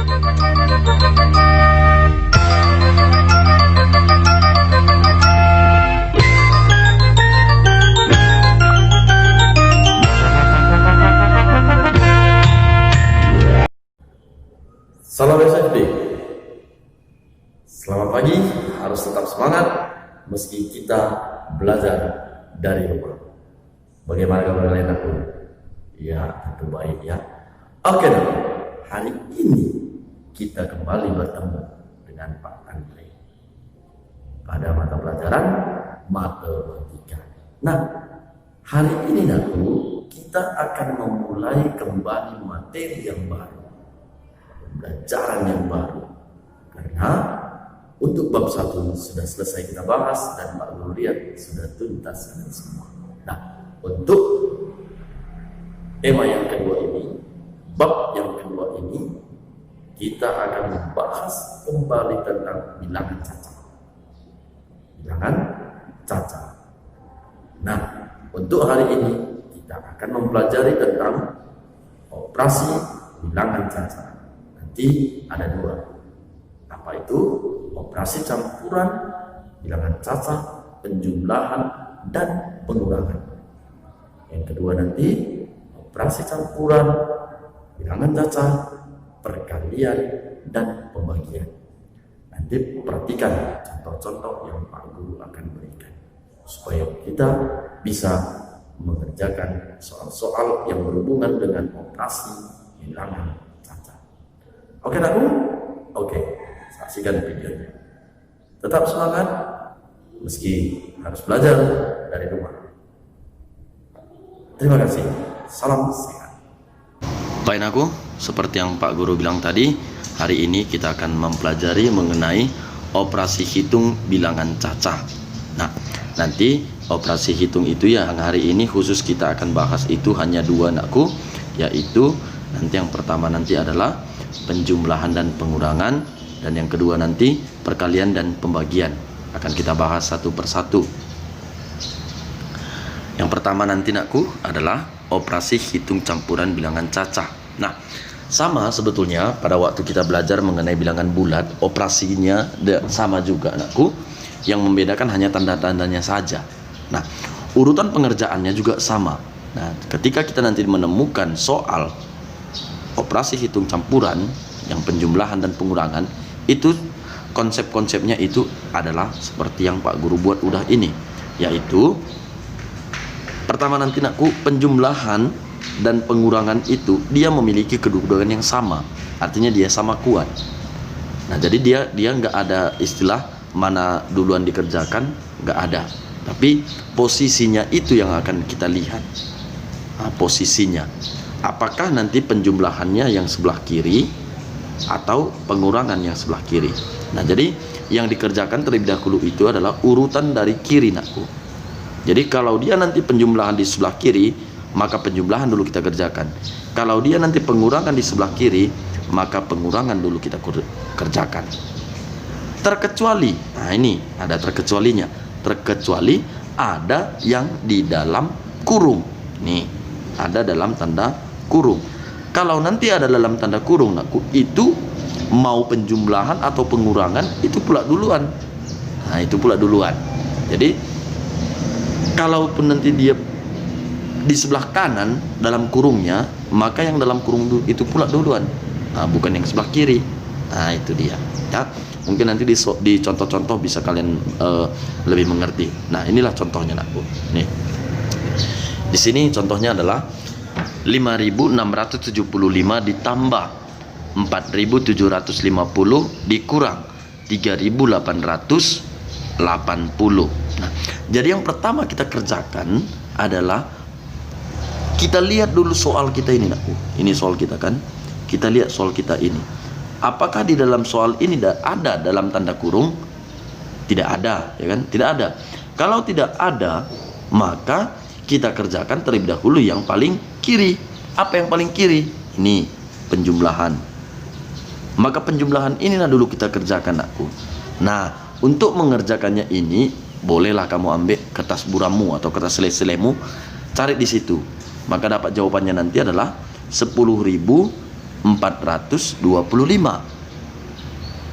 Salam SFD. Selamat pagi, harus tetap semangat meski kita belajar dari rumah. Bagaimana kabar kalian aku? Ya, tentu baik ya. Oke, hari ini kita kembali bertemu dengan Pak Andre pada mata pelajaran matematika. Nah, hari ini aku kita akan memulai kembali materi yang baru, pelajaran yang baru, karena untuk bab 1 sudah selesai kita bahas dan Pak Guru lihat sudah tuntas semua. Nah, untuk tema yang kedua ini, bab yang kedua ini, kita akan membahas kembali tentang bilangan cacat. Bilangan cacat. Nah, untuk hari ini kita akan mempelajari tentang operasi bilangan cacat. Nanti ada 2. Apa itu? Operasi campuran, bilangan cacat, penjumlahan, dan pengurangan. Yang kedua nanti operasi campuran, bilangan cacat, perkalian, dan pembagian. Nanti perhatikan contoh-contoh yang Pak Guru akan berikan supaya kita bisa mengerjakan soal-soal yang berhubungan dengan operasi bilangan cacat. Oke, Nak? Oke, saksikan videonya. Tetap semangat meski harus belajar dari rumah. Terima kasih. Salam sehat. Baik aku, seperti yang Pak Guru bilang tadi, hari ini kita akan mempelajari mengenai operasi hitung bilangan cacat. Nah, nanti operasi hitung itu yang hari ini khusus kita akan bahas itu hanya 2 anakku, yaitu nanti yang pertama nanti adalah penjumlahan dan pengurangan, dan yang kedua nanti perkalian dan pembagian. Akan kita bahas satu persatu. Yang pertama nanti nakku adalah operasi hitung campuran bilangan cacat. Nah, sama sebetulnya pada waktu kita belajar mengenai bilangan bulat, operasinya sama juga nakku. Yang membedakan hanya tanda-tandanya saja. Nah, urutan pengerjaannya juga sama. Nah, ketika kita nanti menemukan soal operasi hitung campuran yang penjumlahan dan pengurangan, itu konsep-konsepnya itu adalah seperti yang Pak Guru buat udah ini, yaitu pertama nanti nakku, penjumlahan dan pengurangan itu dia memiliki kedudukan yang sama, artinya dia sama kuat. Nah, jadi dia nggak ada istilah mana duluan dikerjakan, nggak ada, tapi posisinya itu yang akan kita lihat. Nah, posisinya apakah nanti penjumlahannya yang sebelah kiri atau pengurangan yang sebelah kiri. Nah, jadi yang dikerjakan terlebih dahulu itu adalah urutan dari kiri nakku. Jadi kalau dia nanti penjumlahan di sebelah kiri, maka penjumlahan dulu kita kerjakan. Kalau dia nanti pengurangan di sebelah kiri, maka pengurangan dulu kita kerjakan. Terkecuali, nah ini ada terkecualinya, terkecuali ada yang di dalam kurung. Nih, ada dalam tanda kurung. Kalau nanti ada dalam tanda kurung nakku, itu mau penjumlahan atau pengurangan itu pula duluan. Nah, itu pula duluan. Jadi kalaupun nanti dia di sebelah kanan dalam kurungnya, maka yang dalam kurung itu pula duluan. Nah, bukan yang sebelah kiri. Nah, itu dia ya. Mungkin nanti di contoh-contoh bisa kalian lebih mengerti. Nah, inilah contohnya nakku. Nih. Di sini contohnya adalah 5.675 ditambah 4.750 dikurang 3.880. Nah, jadi yang pertama kita kerjakan adalah kita lihat dulu soal kita ini nakku. Ini soal kita kan. Kita lihat soal kita ini. Apakah di dalam soal ini ada dalam tanda kurung? Tidak ada, ya kan? Tidak ada. Kalau tidak ada, maka kita kerjakan terlebih dahulu yang paling kiri. Apa yang paling kiri? Ini penjumlahan. Maka penjumlahan inilah dulu kita kerjakan nakku. Nah, untuk mengerjakannya ini, bolehlah kamu ambil kertas burammu atau kertas selemu, cari di situ. Maka dapat jawabannya nanti adalah 10.400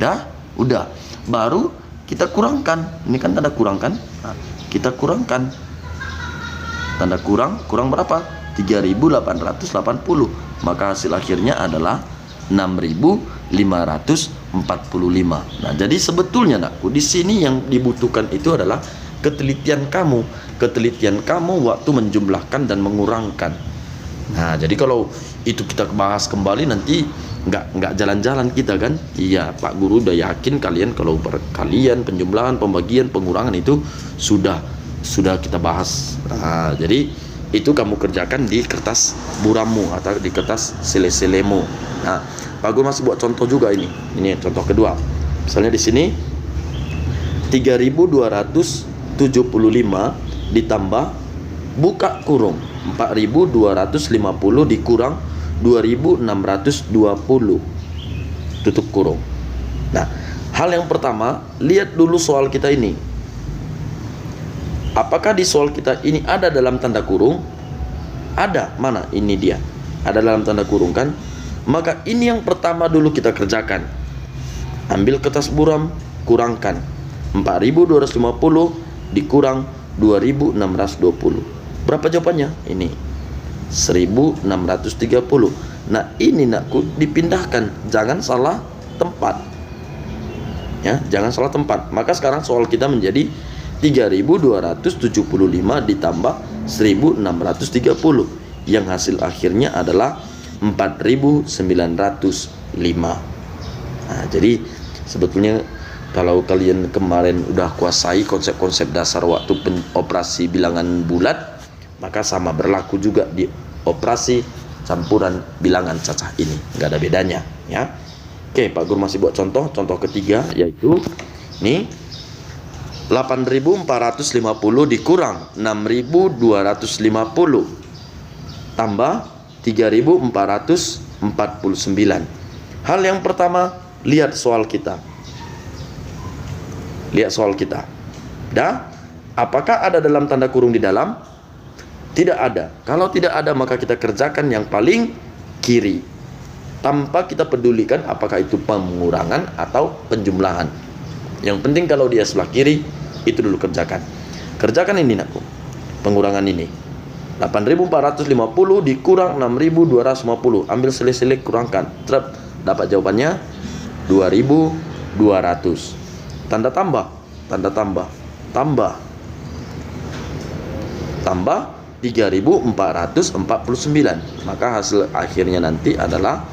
Dah, udah. Baru kita kurangkan. Ini kan tanda kurang kan? Nah, kita kurangkan. Tanda kurang berapa? 3.880. Maka hasil akhirnya adalah 6.545. Nah, jadi sebetulnya nakku di sini yang dibutuhkan itu adalah ketelitian kamu waktu menjumlahkan dan mengurangkan. Nah, jadi kalau itu kita bahas kembali nanti nggak jalan-jalan kita kan. Iya, Pak Guru udah yakin kalian kalau kalian penjumlahan, pembagian, pengurangan itu sudah kita bahas. Nah, jadi itu kamu kerjakan di kertas burammu atau di kertas sele-selemu. Nah, Pak Guru masih buat contoh juga ini. Ini contoh kedua. Misalnya di sini 3.275 ditambah buka kurung 4.250 dikurang 2.620 tutup kurung. Nah, hal yang pertama, lihat dulu soal kita ini. Apakah di soal kita ini ada dalam tanda kurung? Ada, mana? Ini dia. Ada dalam tanda kurung kan? Maka ini yang pertama dulu kita kerjakan. Ambil kertas buram, kurangkan 4.250 dikurang 2.620. Berapa jawabannya? Ini 1.630. Nah, ini nakku dipindahkan, jangan salah tempat. Ya, jangan salah tempat. Maka sekarang soal kita menjadi 3.275 ditambah 1.630 yang hasil akhirnya adalah 4.905. Nah, jadi sebetulnya kalau kalian kemarin udah kuasai konsep-konsep dasar waktu operasi bilangan bulat, maka sama berlaku juga di operasi campuran bilangan cacah ini, nggak ada bedanya ya. Oke, Pak Guru masih buat contoh ketiga, yaitu nih 8.450 dikurang 6.250 tambah 3.449. Hal yang pertama, lihat soal kita. Dah, apakah ada dalam tanda kurung di dalam? Tidak ada. Kalau tidak ada, maka kita kerjakan yang paling kiri tanpa kita pedulikan apakah itu pengurangan atau penjumlahan. Yang penting kalau dia sebelah kiri, itu dulu kerjakan ini nakku. Pengurangan ini 8.450 dikurang 6.250. Ambil selek-selek, kurangkan, dapat jawabannya 2.200. Tanda tambah 3.449. Maka hasil akhirnya nanti adalah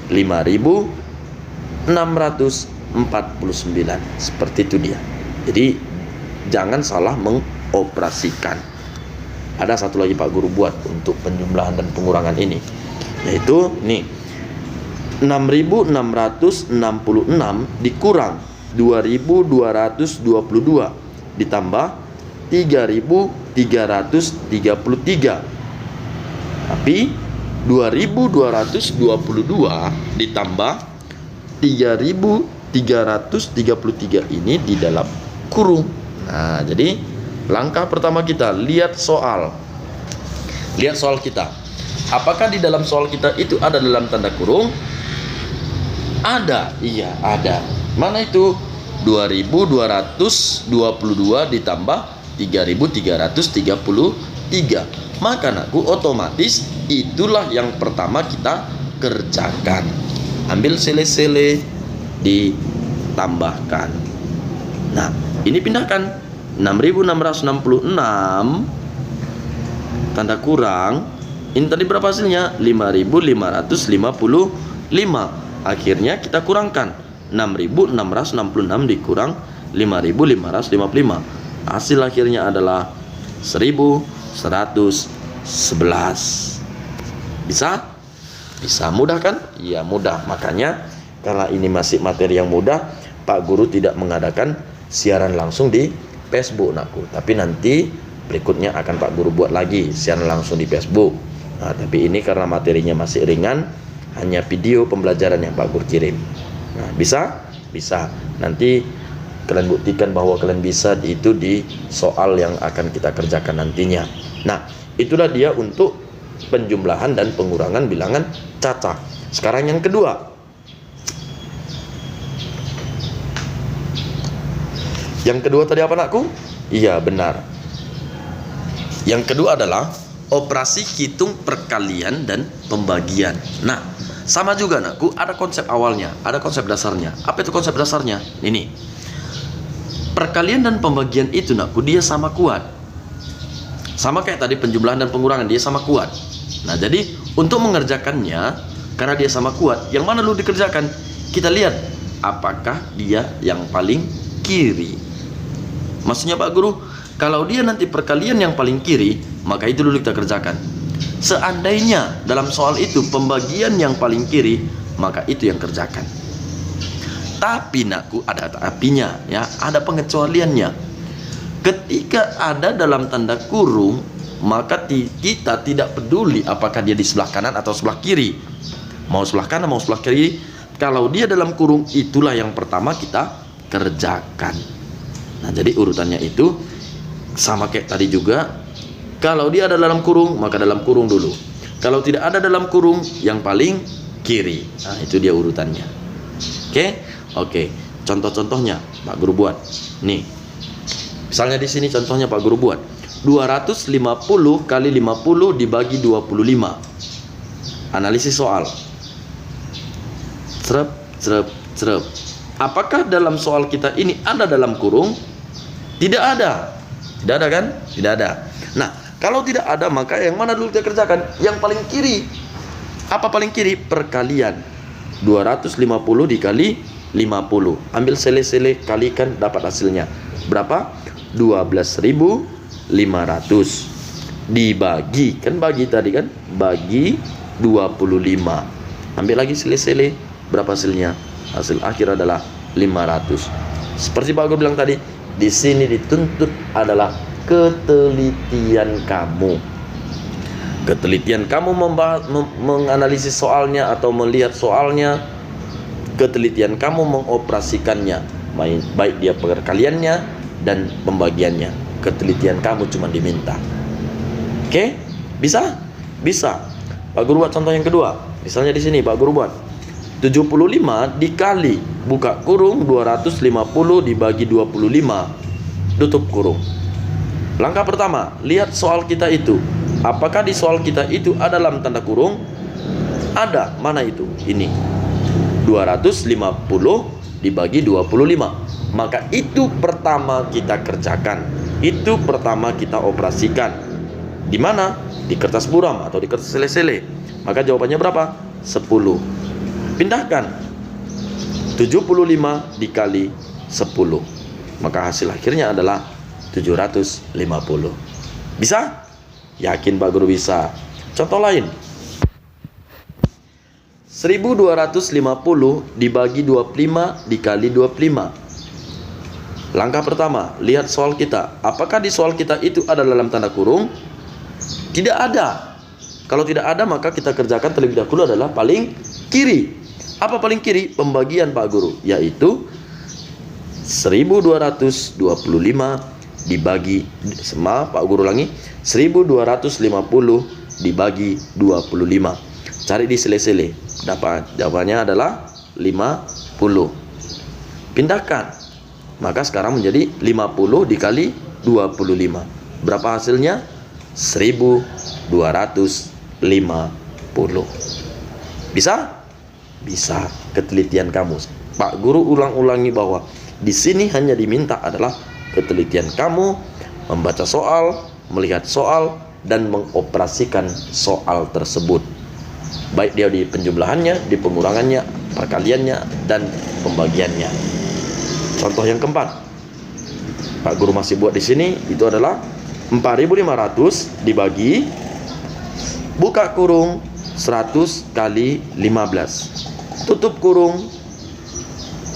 5.649. Seperti itu dia. Jadi jangan salah mengoperasikan. Ada satu lagi Pak Guru buat untuk penjumlahan dan pengurangan ini, yaitu nih 6.666 dikurang 2.222 ditambah 3.333. Tapi 2.222 ditambah 3.333 ini di dalam kurung. Nah, jadi langkah pertama kita lihat soal kita. Apakah di dalam soal kita itu ada dalam tanda kurung? Ada, iya ada. Mana itu? 2.222 ditambah 3.333. Maka anakku, otomatis itulah yang pertama kita kerjakan. Ambil sele-sele, ditambahkan. Nah, ini pindahkan 6.666 tanda kurang. Ini tadi berapa hasilnya? 5.555. Akhirnya kita kurangkan 6.666 dikurang 5.555. Hasil akhirnya adalah 1.111. Bisa? Bisa, mudah kan? Iya, mudah. Makanya karena ini masih materi yang mudah, Pak Guru tidak mengadakan siaran langsung di Facebook nakku. Tapi nanti berikutnya akan Pak Guru buat lagi siaran langsung di Facebook. Nah, tapi ini karena materinya masih ringan, hanya video pembelajaran yang Pak Guru kirim. Nah, bisa? Bisa. Nanti kalian buktikan bahwa kalian bisa itu di soal yang akan kita kerjakan nantinya. Nah, itulah dia untuk penjumlahan dan pengurangan bilangan cacah. Sekarang yang kedua. Yang kedua tadi apa anakku? Iya, benar. Yang kedua adalah operasi hitung perkalian dan pembagian. Nah, sama juga anakku, ada konsep awalnya, ada konsep dasarnya. Apa itu konsep dasarnya? Ini. Perkalian dan pembagian itu anakku, dia sama kuat. Sama kayak tadi penjumlahan dan pengurangan, dia sama kuat. Nah, jadi untuk mengerjakannya, karena dia sama kuat, yang mana dulu dikerjakan? Kita lihat apakah dia yang paling kiri. Maksudnya Pak Guru, kalau dia nanti perkalian yang paling kiri, maka itu dulu kita kerjakan. Seandainya dalam soal itu pembagian yang paling kiri, maka itu yang kerjakan. Tapi nakku, ada tapinya ya, ada pengecualiannya. Ketika ada dalam tanda kurung, maka kita tidak peduli apakah dia di sebelah kanan atau sebelah kiri. Mau sebelah kanan, mau sebelah kiri, kalau dia dalam kurung, itulah yang pertama kita kerjakan. Nah, jadi urutannya itu sama kayak tadi juga. Kalau dia ada dalam kurung, maka dalam kurung dulu. Kalau tidak ada dalam kurung, yang paling kiri. Nah, itu dia urutannya. Oke. Contoh-contohnya Pak Guru buat. Nih. Misalnya di sini contohnya Pak Guru buat. 250 kali 50 dibagi 25. Analisis soal. Cerep. Apakah dalam soal kita ini ada dalam kurung? Tidak ada. Tidak ada kan? Tidak ada. Nah, kalau tidak ada, maka yang mana dulu kita kerjakan? Yang paling kiri. Apa paling kiri? Perkalian. 250 dikali 50. Ambil sele-sele, kalikan, dapat hasilnya. Berapa? 12.500. Dibagi. Kan bagi tadi kan? Bagi 25. Ambil lagi sele-sele. Berapa hasilnya? Hasil akhir adalah 500. Seperti Pak Guru bilang tadi, di sini dituntut adalah ketelitian kamu. Ketelitian kamu menganalisis soalnya atau melihat soalnya. Ketelitian kamu mengoperasikannya, baik dia perkaliannya dan pembagiannya. Ketelitian kamu cuma diminta. Oke? Bisa? Bisa. Pak Guru buat contoh yang kedua. Misalnya di sini Pak Guru buat 75 dikali buka kurung 250 dibagi 25 tutup kurung. Langkah pertama, lihat soal kita itu. Apakah di soal kita itu ada dalam tanda kurung? Ada. Mana itu? Ini 250 dibagi 25. Maka itu pertama kita kerjakan. Itu pertama kita operasikan. Di mana? Di kertas buram atau di kertas sele-sele. Maka jawabannya berapa? 10. Pindahkan 75 dikali 10. Maka hasil akhirnya adalah 750. Bisa? Yakin Pak Guru bisa. Contoh lain, 1250 dibagi 25 dikali 25. Langkah pertama, lihat soal kita. Apakah di soal kita itu ada dalam tanda kurung? Tidak ada. Kalau tidak ada, maka kita kerjakan terlebih dahulu adalah paling kiri. Apa paling kiri? Pembagian Pak Guru, yaitu 1225 dibagi, maaf Pak Guru ulangi, 1250 dibagi 25. Cari di sele-sele. Dapat jawabannya adalah 50. Pindahkan. Maka sekarang menjadi 50 dikali 25. Berapa hasilnya? 1250. Bisa? Bisa. Ketelitian kamu. Pak Guru ulang-ulangi bahwa di sini hanya diminta adalah ketelitian kamu membaca soal, melihat soal, dan mengoperasikan soal tersebut. Baik dia di penjumlahannya, di pengurangannya, perkaliannya, dan pembagiannya. Contoh yang keempat, Pak Guru masih buat di sini, itu adalah 4.500 dibagi buka kurung 100 kali 15. Tutup kurung.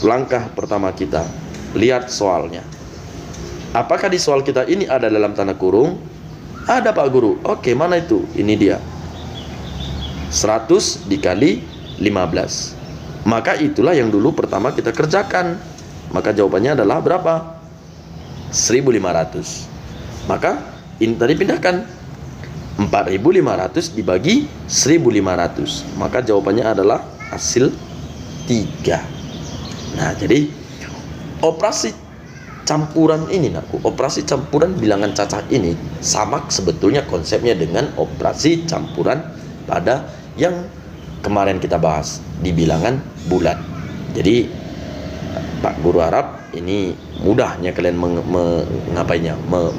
Langkah pertama kita, lihat soalnya. Apakah di soal kita ini ada dalam tanda kurung? Ada Pak Guru. Oke, mana itu? Ini dia. 100 dikali 15. Maka itulah yang dulu pertama kita kerjakan. Maka jawabannya adalah berapa? 1.500. Maka ini tadi pindahkan. 4.500 dibagi 1.500. Maka jawabannya adalah hasil 3. Nah, jadi operasi campuran ini nakku, operasi campuran bilangan cacah ini sama sebetulnya konsepnya dengan operasi campuran pada yang kemarin kita bahas di bilangan bulat. Jadi Pak Guru harap ini mudahnya kalian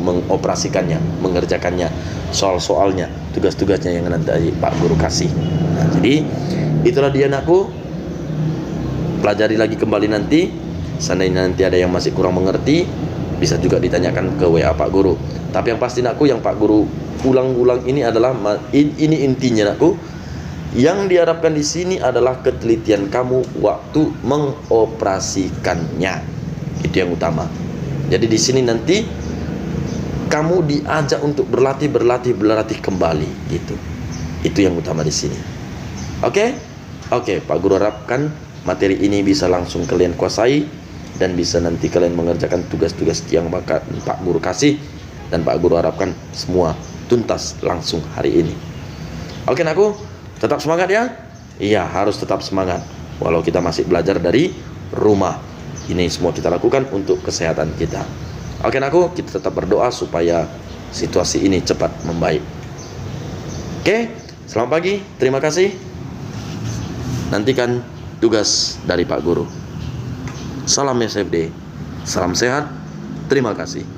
mengoperasikannya, mengerjakannya, soal-soalnya, tugas-tugasnya yang nanti Pak Guru kasih. Nah, jadi itulah dia nakku. Pelajari lagi kembali nanti. Seandainya nanti ada yang masih kurang mengerti, bisa juga ditanyakan ke WA Pak Guru. Tapi yang pasti nakku, yang Pak Guru ulang-ulang ini adalah ini intinya nakku. Yang diharapkan di sini adalah ketelitian kamu waktu mengoperasikannya. Itu yang utama. Jadi di sini nanti kamu diajak untuk berlatih kembali gitu. Itu yang utama di sini. Oke, Pak Guru harapkan materi ini bisa langsung kalian kuasai dan bisa nanti kalian mengerjakan tugas-tugas yang bakal Pak Guru kasih, dan Pak Guru harapkan semua tuntas langsung hari ini. Oke nakku, tetap semangat ya. Iya, harus tetap semangat walau kita masih belajar dari rumah. Ini semua kita lakukan untuk kesehatan kita. Oke nakku, kita tetap berdoa supaya situasi ini cepat membaik. Oke, selamat pagi, terima kasih. Nantikan tugas dari Pak Guru. Salam SFD, salam sehat, terima kasih.